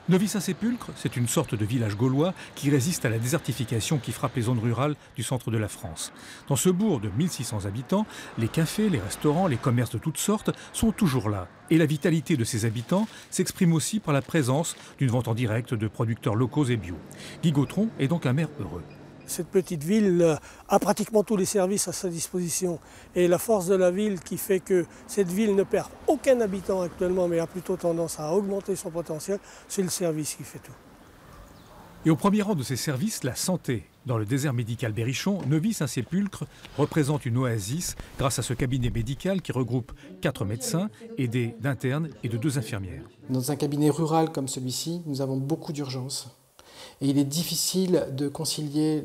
Neuvy-Saint-Sépulcre, c'est une sorte de village gaulois qui résiste à la désertification qui frappe les zones rurales du centre de la France. Dans ce bourg de 1600 habitants, les cafés, les restaurants, les commerces de toutes sortes sont toujours là. Et la vitalité de ses habitants s'exprime aussi par la présence d'une vente en direct de producteurs locaux et bio. Guy Gautron est donc un maire heureux. Cette petite ville a pratiquement tous les services à sa disposition. Et la force de la ville qui fait que cette ville ne perd aucun habitant actuellement, mais a plutôt tendance à augmenter son potentiel, c'est le service qui fait tout. Et au premier rang de ces services, la santé. Dans le désert médical berrichon, Neuvy-Saint-Sépulcre représente une oasis grâce à ce cabinet médical qui regroupe 4 médecins, aidés d'internes et de 2 infirmières. Dans un cabinet rural comme celui-ci, nous avons beaucoup d'urgences. Et il est difficile de concilier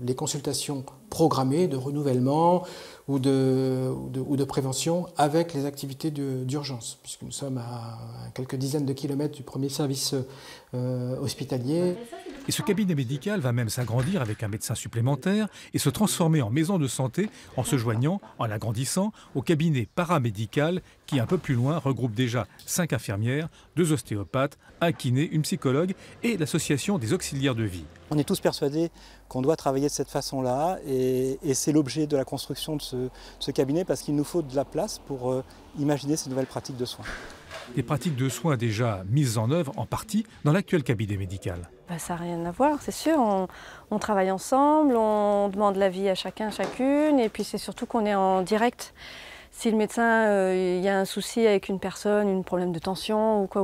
les consultations programmées de renouvellement ou de prévention avec les activités d'urgence, puisque nous sommes à quelques dizaines de kilomètres du premier service hospitalier. Et ce cabinet médical va même s'agrandir avec un médecin supplémentaire et se transformer en maison de santé en se joignant, en l'agrandissant, au cabinet paramédical qui, un peu plus loin, regroupe déjà 5 infirmières, 2 ostéopathes, un kiné, une psychologue et l'association des auxiliaires de vie. On est tous persuadés qu'on doit travailler de cette façon-là et c'est l'objet de la construction de ce cabinet parce qu'il nous faut de la place pour imaginer ces nouvelles pratiques de soins. Des pratiques de soins déjà mises en œuvre en partie dans l'actuel cabinet médical. Ça n'a rien à voir, c'est sûr. On travaille ensemble, on demande l'avis à chacun, chacune, et puis c'est surtout qu'on est en direct. Si le médecin, il y a un souci avec une personne, un problème de tension ou quoi,